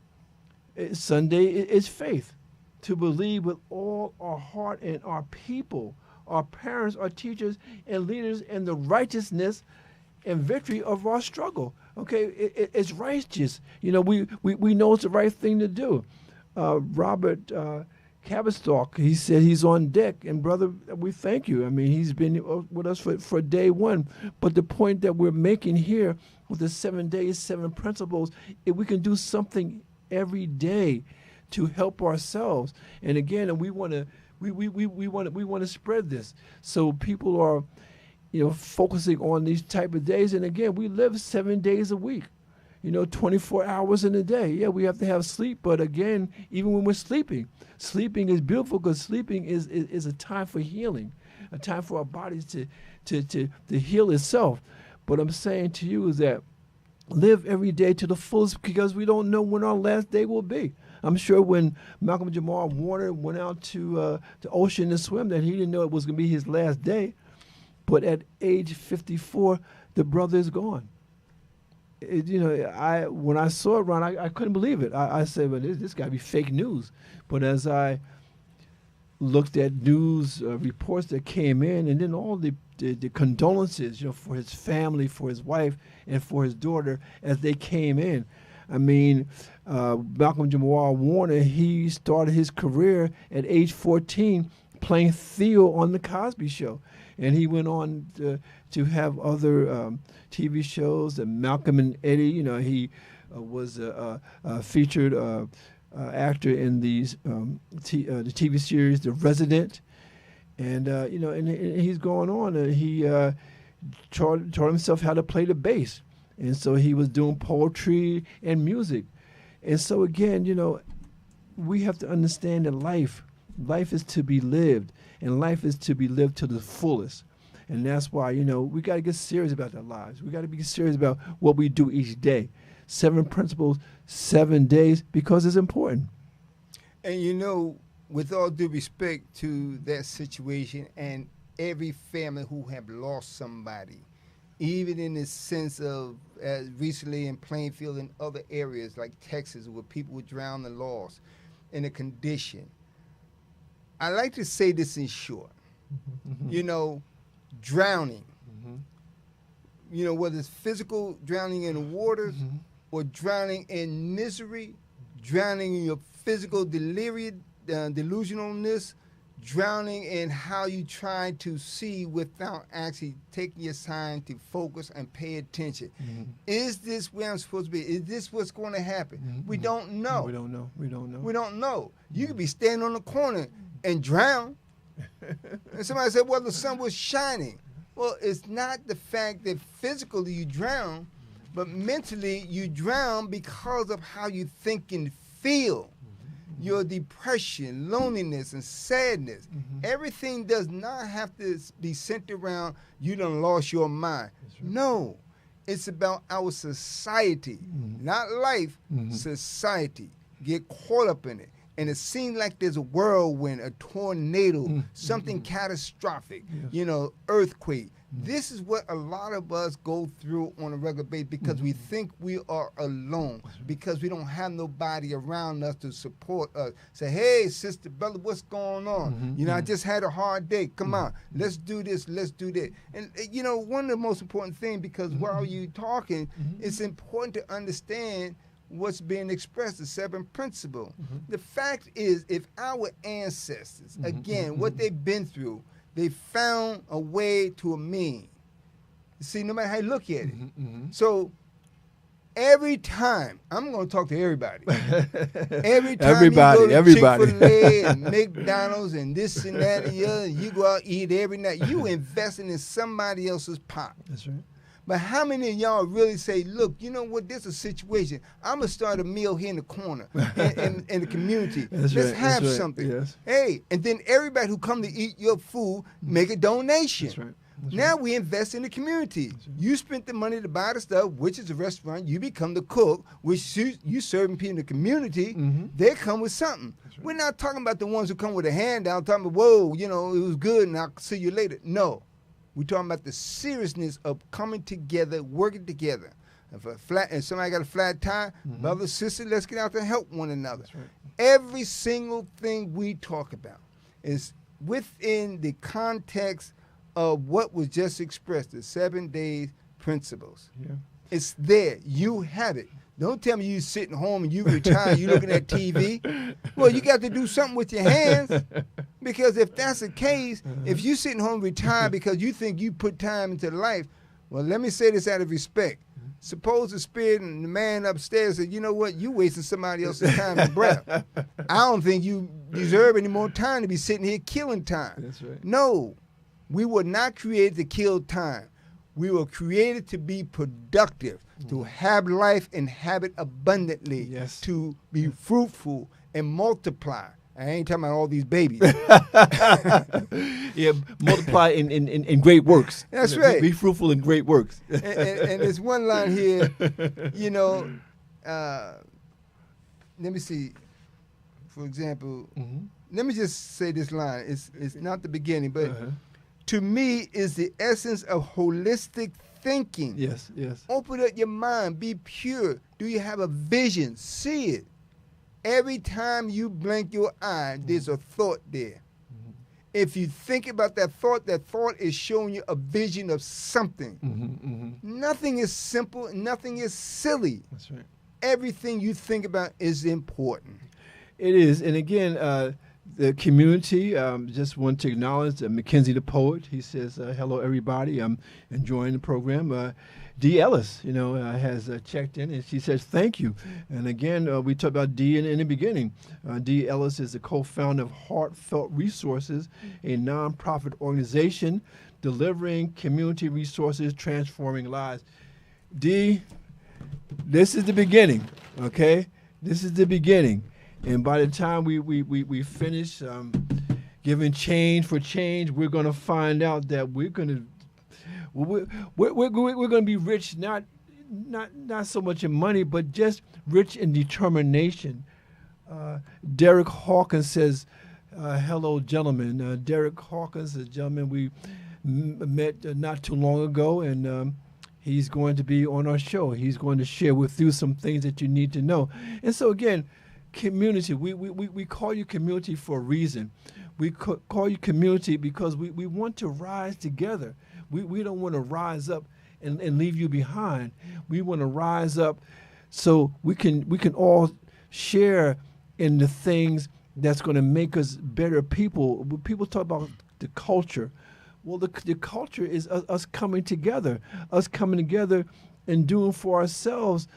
is faith, to believe with all our heart and our people, our parents, our teachers, and leaders in the righteousness and victory of our struggle. Okay, it's righteous. You know, we know it's the right thing to do. Robert Cabestock, he said he's on deck, and brother, we thank you. I mean, he's been with us for day 1. But the point that we're making here with the 7 days, 7 principles, if we can do something every day to help ourselves, and again, we want to spread this so people are, you know, focusing on these type of days. And again, we live 7 days a week. You know, 24 hours in a day. Yeah, we have to have sleep, but again, even when we're sleeping is beautiful, because sleeping is a time for healing, a time for our bodies to heal itself. But I'm saying to you is that live every day to the fullest, because we don't know when our last day will be. I'm sure when Malcolm Jamal Warner went out to the ocean to swim, that he didn't know it was going to be his last day. But at age 54, the brother is gone. when I saw it, Ron, I couldn't believe it. I said, well, this got to be fake news. But as I looked at news reports that came in, and then all the condolences, for his family, for his wife, and for his daughter as they came in. I mean, Malcolm Jamal Warner, he started his career at age 14 playing Theo on The Cosby Show. And he went on to have other TV shows, and Malcolm and Eddie, he was a featured actor in the TV series The Resident. And, and he's going on. He taught himself how to play the bass. And so he was doing poetry and music. And so, again, we have to understand that life is to be lived, and life is to be lived to the fullest. And that's why, we got to get serious about our lives. We got to be serious about what we do each day. 7 principles, 7 days, because it's important. And, with all due respect to that situation and every family who have lost somebody, even in the sense of recently in Plainfield and other areas like Texas where people were drowned and lost in a condition, I like to say this in short. Drowning, whether it's physical drowning in the waters or drowning in misery, drowning in your physical delusionalness, drowning in how you try to see without actually taking your time to focus and pay attention. Is this where I'm supposed to be? Is this what's going to happen? We don't know. We don't know. We don't know. You could be standing on the corner and drown. And somebody said, well, the sun was shining. Well, it's not the fact that physically you drown, but mentally you drown because of how you think and feel. Your depression, loneliness, and sadness. Everything does not have to be centered around you done lost your mind. Right. No, it's about our society, not life, society. Get caught up in it. And it seems like there's a whirlwind, a tornado, something catastrophic, earthquake. This is what a lot of us go through on a regular basis because we think we are alone, because we don't have nobody around us to support us. Say, hey, sister, brother, what's going on? I just had a hard day. Come on, let's do this, let's do that. And, one of the most important things, because while you're talking, it's important to understand what's being expressed, the 7 principles. The fact is, if our ancestors, again, what they've been through, they found a way to a mean. See, no matter how you look at it. So every time, I'm going to talk to everybody. Every time you go to Chick-fil-A and McDonald's and this and that and the other, and you go out and eat every night, you investing in somebody else's pot. That's right. But how many of y'all really say, look, you know what, this is a situation. I'm going to start a meal here in the corner in the community. Let's have something. Yes. Hey, and then everybody who come to eat your food, make a donation. That's right. Now we invest in the community. Right. You spent the money to buy the stuff, which is a restaurant. You become the cook, which you serving people in the community. They come with something. Right. We're not talking about the ones who come with a handout, talking about, whoa, it was good and I'll see you later. No. We're talking about the seriousness of coming together, working together. If somebody got a flat tire, brother, sister, let's get out there and help one another. Right. Every single thing we talk about is within the context of what was just expressed, the 7 days principles. Yeah. It's there. You have it. Don't tell me you sitting home and you retired, you looking at TV. Well, you got to do something with your hands. Because if that's the case, if you sitting home retired because you think you put time into life, well, let me say this out of respect. Suppose the spirit and the man upstairs said, you know what, you wasting somebody else's time and breath. I don't think you deserve any more time to be sitting here killing time. That's right. No, we were not created to kill time. We were created to be productive, to have life and have it abundantly, to be fruitful and multiply. I ain't talking about all these babies. Yeah, multiply in great works. That's right. Be fruitful in great works. And there's one line here, let me see, for example, let me just say this line. It's not the beginning, but to me is the essence of holistic thinking. Yes, yes. Open up your mind. Be pure. Do you have a vision? See it. Every time you blink your eye, there's a thought there. If you think about that thought is showing you a vision of something. Nothing is simple. Nothing is silly. That's right. Everything you think about is important. It is. And again, the community, just want to acknowledge Mackenzie the poet. He says, hello, everybody. I'm enjoying the program. Dee Ellis, has checked in, and she says, thank you. And again, we talked about Dee in the beginning. Dee Ellis is the co-founder of Heartfelt Resources, a nonprofit organization delivering community resources, transforming lives. Dee, this is the beginning, okay? This is the beginning. And by the time we finish giving change for change, we're going to find out that we're going to be rich, not so much in money, but just rich in determination. Derek Hawkins says, hello, gentlemen. Derek Hawkins is a gentleman we met not too long ago, and he's going to be on our show. He's going to share with you some things that you need to know. And so, again, community, we call you community for a reason. We call you community because we want to rise together. We don't want to rise up and leave you behind. We want to rise up so we can all share in the things that's going to make us better people. When people talk about the culture, well, the culture is us coming together and doing for ourselves.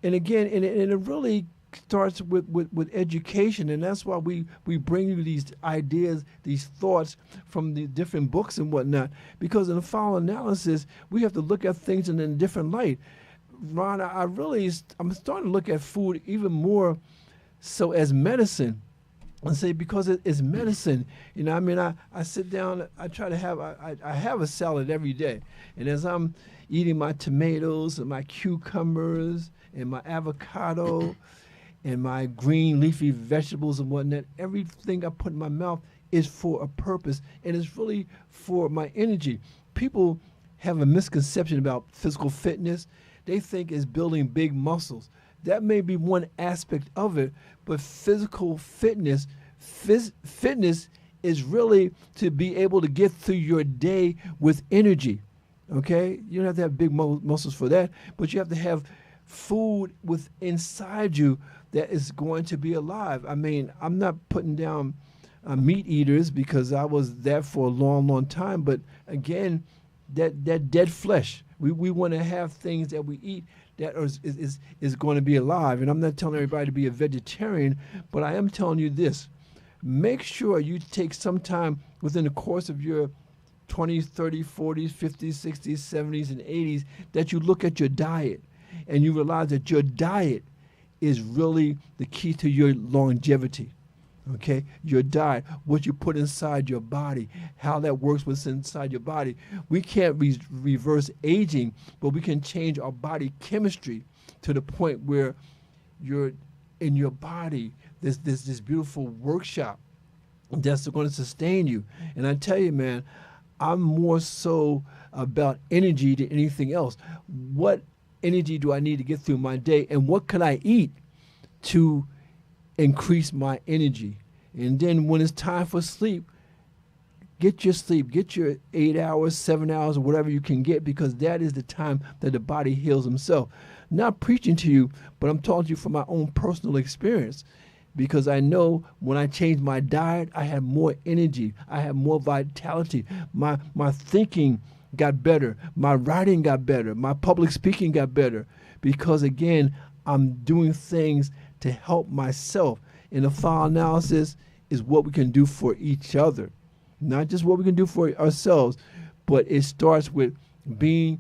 And again, and it really starts with education, and that's why we bring you these ideas, these thoughts from the different books and whatnot, because in the final analysis, we have to look at things in a different light. Ron, I'm starting to look at food even more so as medicine, and say because it's medicine. I sit down, I try to have, I have a salad every day, and as I'm eating my tomatoes and my cucumbers and my avocado and my green leafy vegetables and whatnot, everything I put in my mouth is for a purpose, and it's really for my energy. People have a misconception about physical fitness. They think it's building big muscles. That may be one aspect of it, but physical fitness is really to be able to get through your day with energy, okay? You don't have to have big muscles for that, but you have to have food inside you that is going to be alive. I mean, I'm not putting down meat eaters because I was that for a long, long time. But again, that dead flesh, we want to have things that we eat that is going to be alive. And I'm not telling everybody to be a vegetarian, but I am telling you this. Make sure you take some time within the course of your 20s, 30s, 40s, 50s, 60s, 70s, and 80s that you look at your diet and you realize that your diet is really the key to your longevity, okay? Your diet, what you put inside your body, how that works what's inside your body. We can't reverse aging, but we can change our body chemistry to the point where you're in your body, there's this beautiful workshop that's going to sustain you. And I tell you, man, I'm more so about energy than anything else. What energy do I need to get through my day, and what can I eat to increase my energy? And then when it's time for sleep, get your sleep, get your 8 hours, 7 hours, or whatever you can get, because that is the time that the body heals himself. Not preaching to you, but I'm talking to you from my own personal experience, because I know when I changed my diet, I had more energy, I had more vitality, my thinking got better, my writing got better, my public speaking got better, because again, I'm doing things to help myself. And the final analysis is what we can do for each other, not just what we can do for ourselves, but it starts with being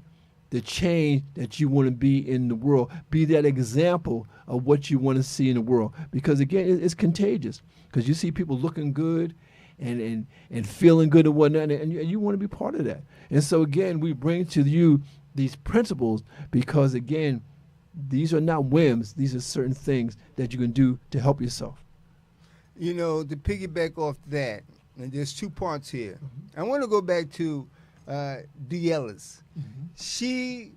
the change that you want to be in the world. Be that example of what you want to see in the world, because again, it's contagious, because you see people looking good and feeling good and whatnot, and you want to be part of that. And so again, we bring to you these principles because again, these are not whims. These are certain things that you can do to help yourself. To piggyback off that, and there's two parts here. I want to go back to Dee Ellis. She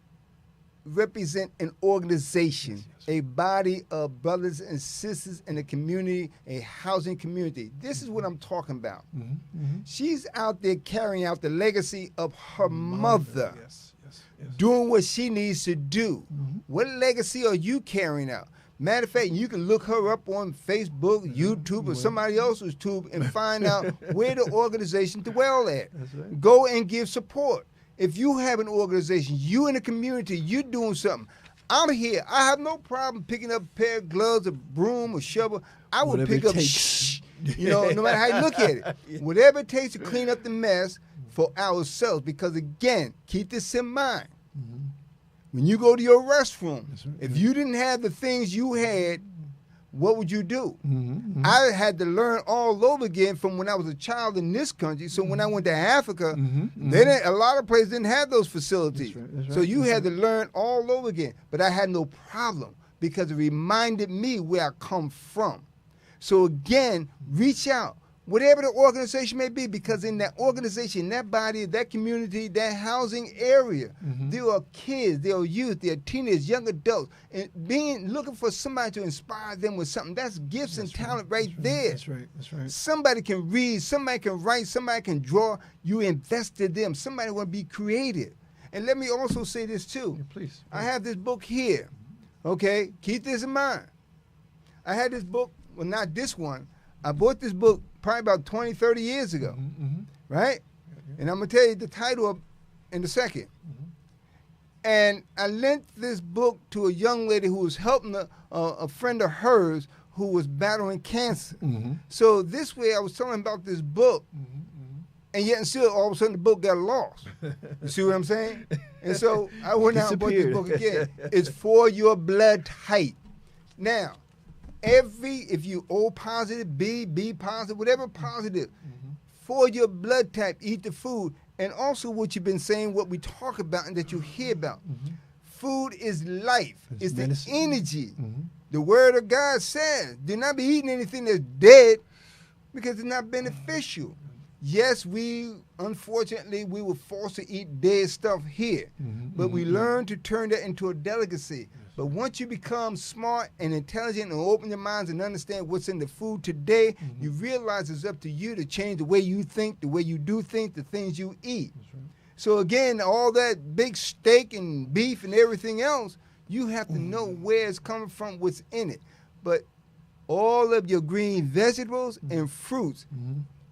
represent an organization, a body of brothers and sisters in a community, a housing community. This is what I'm talking about. She's out there carrying out the legacy of her mother, doing what she needs to do. What legacy are you carrying out? Matter of fact, you can look her up on Facebook, YouTube, or somebody else's tube and find out where the organization dwell at. Right. Go and give support. If you have an organization, you in a community, you doing something. I'm here. I have no problem picking up a pair of gloves, a broom, a shovel. I would pick up no matter how you look at it. Whatever it takes to clean up the mess for ourselves. Because again, keep this in mind. When you go to your restroom, if you didn't have the things you had, what would you do? I had to learn all over again from when I was a child in this country. So when I went to Africa, a lot of places didn't have those facilities. That's right. So you had to learn all over again. But I had no problem because it reminded me where I come from. So again, reach out. Whatever the organization may be, because in that organization, that body, that community, that housing area, there are kids, there are youth, there are teenagers, young adults, and looking for somebody to inspire them with something. That's gifts and talent right there. That's right. Somebody can read, somebody can write, somebody can draw. You invested them. Somebody want to be creative. And let me also say this too. Yeah, please. I have this book here. Okay, keep this in mind. I had this book, well, not this one. I bought this book probably about 20, 30 years ago, right? And I'm going to tell you the title in a second. And I lent this book to a young lady who was helping a friend of hers who was battling cancer. So this way I was telling about this book, and yet and still all of a sudden the book got lost. You see what I'm saying? And so I went out and bought this book again. It's For Your Blood Type. Now, if you O positive, B positive, whatever positive, for your blood type, eat the food. And also what you've been saying, what we talk about and that you hear about. Food is life. It's the energy. The word of God says, do not be eating anything that's dead because it's not beneficial. Yes, unfortunately, we were forced to eat dead stuff here. But we learned to turn that into a delicacy. But once you become smart and intelligent and open your minds and understand what's in the food today, you realize it's up to you to change the way you think, the way you do think, the things you eat. Right. So again, all that big steak and beef and everything else, you have to know where it's coming from, what's in it. But all of your green vegetables and fruits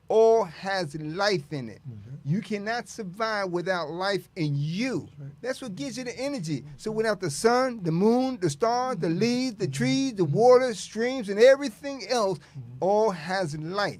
all has life in it. You cannot survive without life in you. That's what gives you the energy. So without the sun, the moon, the stars, the leaves, the trees, the water, streams, and everything else, all has life,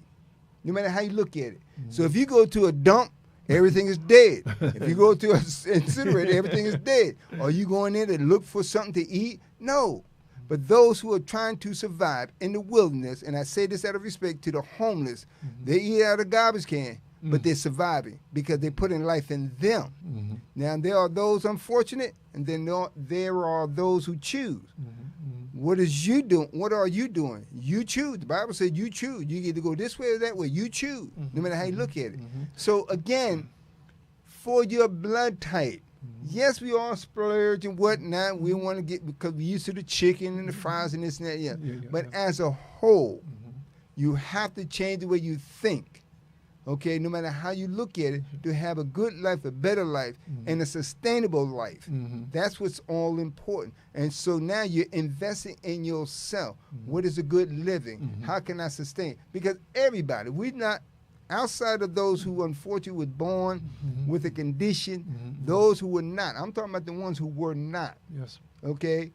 no matter how you look at it. So if you go to a dump, everything is dead. If you go to an incinerator, everything is dead. Are you going in to look for something to eat? No. But those who are trying to survive in the wilderness, and I say this out of respect to the homeless, they eat out of a garbage can, but they're surviving because they're putting life in them. Now, there are those unfortunate, and then there are those who choose. What is you doing? What are you doing? You choose. The Bible said you choose. You either go this way or that way. You choose, no matter how you look at it. So, again, for your blood type, yes, we all splurge and whatnot. We want to get, because we're used to the chicken and the fries and this and that, But as a whole, you have to change the way you think, okay, no matter how you look at it, to have a good life, a better life, and a sustainable life. That's what's all important. And so now you're investing in yourself. What is a good living? How can I sustain? Because everybody, we're not, outside of those who unfortunately were born with a condition, those who were not. I'm talking about the ones who were not. Yes. Okay?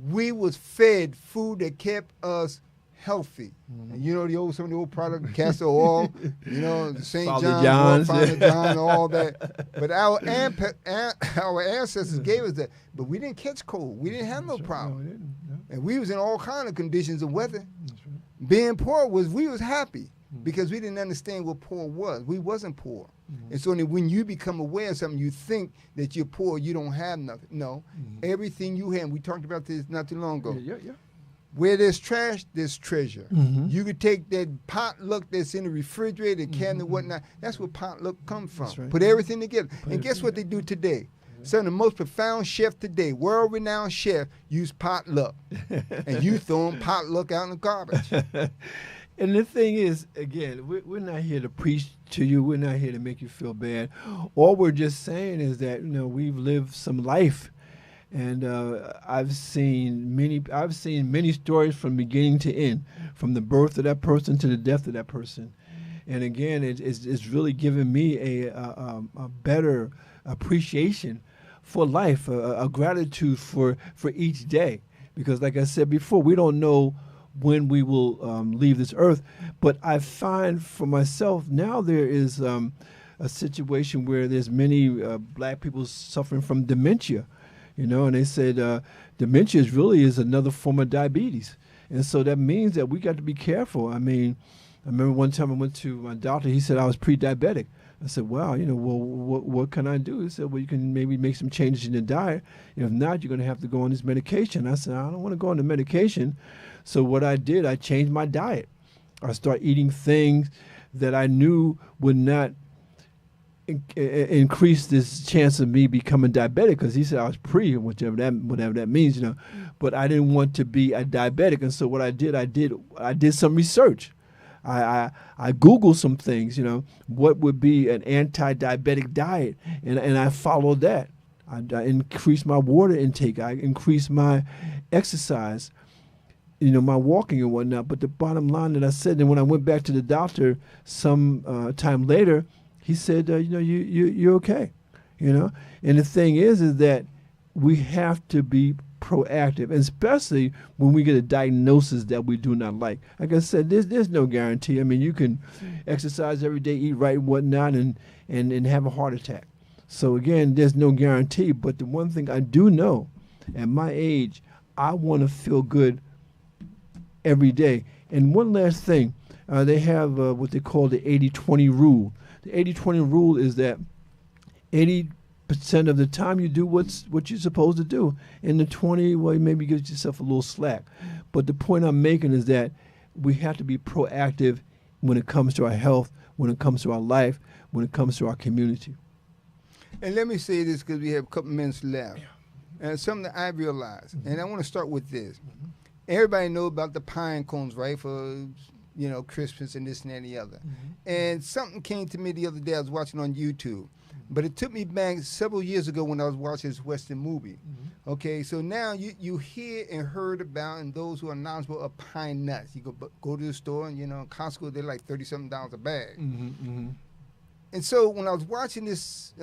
We was fed food that kept us healthy. And you know some of the old product, castor oil, the St. John's, Father John, all that. But our ancestors gave us that. But we didn't catch cold. We didn't have no problem. No, we didn't. No. And we was in all kind of conditions of weather. That's right. Being poor we was happy. Because we didn't understand what poor was. We wasn't poor. It's only when you become aware of something, you think that you're poor, you don't have nothing. No. Everything you have, we talked about this not too long ago. Where there's trash, there's treasure. You could take that potluck that's in the refrigerator, cabinet, whatnot. That's where potluck comes from. Right. Put everything together. And guess what they do today? Some of the most profound chefs today, world-renowned chef, use potluck. And you throwing potluck out in the garbage. And the thing is, again, we're not here to preach to you. We're not here to make you feel bad. All we're just saying is that, we've lived some life. And I've seen many stories from beginning to end, from the birth of that person to the death of that person. And again, it's really given me a better appreciation for life, a gratitude for each day. Because like I said before, we don't know when we will leave this earth. But I find for myself now there is a situation where there's many black people suffering from dementia. And they said dementia is another form of diabetes. And so that means that we got to be careful. I mean, I remember one time I went to my doctor. He said I was pre-diabetic. I said, wow, well, what can I do? He said, well, you can maybe make some changes in your diet. If not, you're going to have to go on this medication. I said, I don't want to go on the medication. So what I did, I changed my diet. I started eating things that I knew would not increase this chance of me becoming diabetic, because he said I was pre, whatever that means, But I didn't want to be a diabetic, and so what I did some research. I Googled some things, what would be an anti-diabetic diet, and I followed that. I increased my water intake. I increased my exercise, my walking and whatnot. But the bottom line that I said, and when I went back to the doctor some time later, he said, you're okay, And the thing is that we have to be proactive, and especially when we get a diagnosis that we do not like. Like I said, there's no guarantee. I mean, you can exercise every day, eat right and whatnot, and have a heart attack. So again, there's no guarantee. But the one thing I do know, at my age, I want to feel good every day. And one last thing, they have what they call the 80-20 rule. The 80-20 rule is that 80% of the time you do what you're supposed to do. And the 20, well, maybe give yourself a little slack. But the point I'm making is that we have to be proactive when it comes to our health, when it comes to our life, when it comes to our community. And let me say this, because we have a couple minutes left. And something that I realized, and I want to start with this. Everybody knows about the pine cones, right, for Christmas and this and that and the other. And something came to me the other day. I was watching on YouTube. But it took me back several years ago when I was watching this Western movie. Okay, so now you hear and heard about, and those who are knowledgeable, of pine nuts. You go to the store, and Costco, they're like $30-something a bag. And so when I was watching this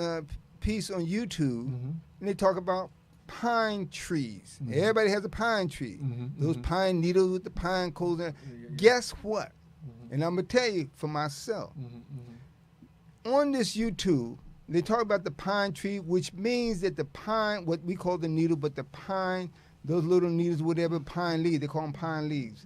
piece on YouTube, and they talk about pine trees. Everybody has a pine tree. Those pine needles with the pine cones. Guess what? And I'm going to tell you for myself. On this YouTube, they talk about the pine tree, which means that the pine, what we call the needle, but the pine, those little needles, whatever, pine leaves, they call them pine leaves.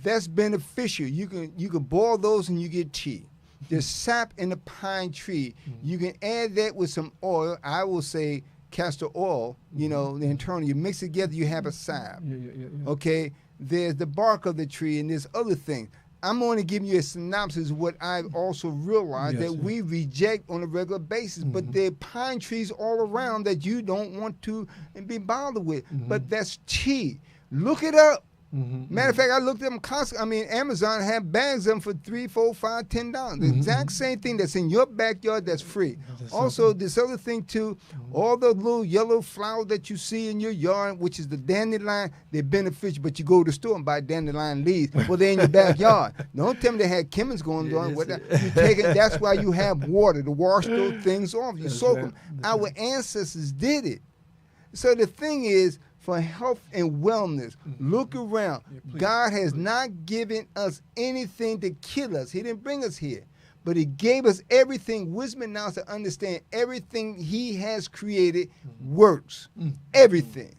That's beneficial. You can boil those and you get tea. There's sap in the pine tree. You can add that with some oil. I will say castor oil, the internal. You mix it together, you have a salve. Okay? There's the bark of the tree, and there's other things. I'm only giving you a synopsis of what I've also realized that we reject on a regular basis. But there are pine trees all around that you don't want to be bothered with. But that's tea. Look it up. Matter of fact, I looked at them. Amazon have bags of them for $3, $4, $5, $10. The exact same thing that's in your backyard that's free. Also, this other thing too, all the little yellow flowers that you see in your yard, which is the dandelion, they're beneficial. But you go to the store and buy dandelion leaves. Well, they're in your backyard. Don't tell me they had chemicals going on. You take it. That's why you have water to wash those things off. You soak them. Our ancestors did it. So the thing is, for health and wellness, look around. God has not given us anything to kill us. He didn't bring us here. But he gave us everything. Wisdom and knowledge to understand everything he has created works. Everything.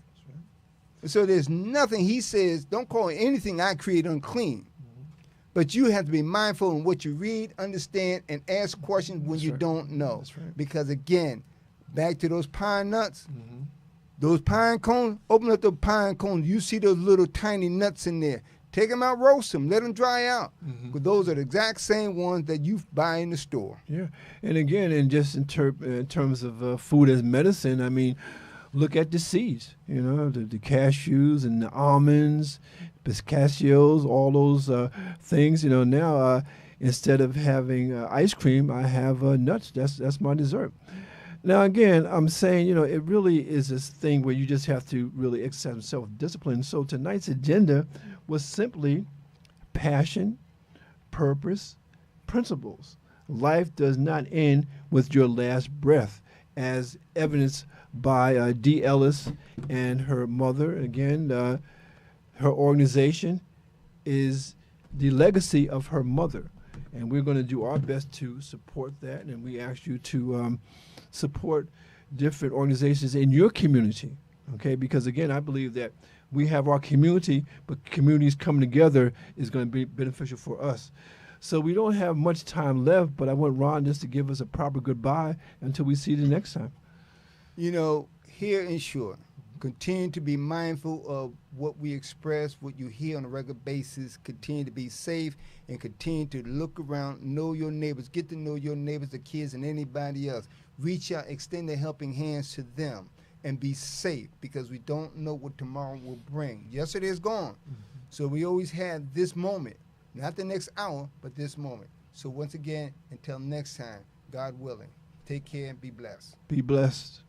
So there's nothing, he says, don't call anything I create unclean. But you have to be mindful in what you read, understand, and ask questions when you don't know. Because again, back to those pine nuts, those pine cones, open up the pine cones, you see those little tiny nuts in there. Take them out, roast them, let them dry out. Mhm. Because those are the exact same ones that you buy in the store. Yeah, and again, and just in terms of food as medicine, I mean, look at the seeds. You know, the cashews and the almonds, pistachios, all those things. You know, now instead of having ice cream, I have nuts. That's my dessert. Now, again, I'm saying, you know, it really is this thing where you just have to really exercise self-discipline. So tonight's agenda was simply passion, purpose, principles. Life does not end with your last breath, as evidenced by D. Ellis and her mother. Again, her organization is the legacy of her mother, and we're going to do our best to support that, and we ask you to support different organizations in your community, okay? Because, again, I believe that we have our community, but communities coming together is going to be beneficial for us. So we don't have much time left, but I want Ron just to give us a proper goodbye until we see you the next time. You know, here in short, continue to be mindful of what we express, what you hear on a regular basis. Continue to be safe and continue to look around, know your neighbors, get to know your neighbors, the kids, and anybody else. Reach out, extend the helping hands to them, and be safe, because we don't know what tomorrow will bring. Yesterday is gone. Mm-hmm. So we always have this moment, not the next hour, but this moment. So once again, until next time, God willing, take care and be blessed. Be blessed.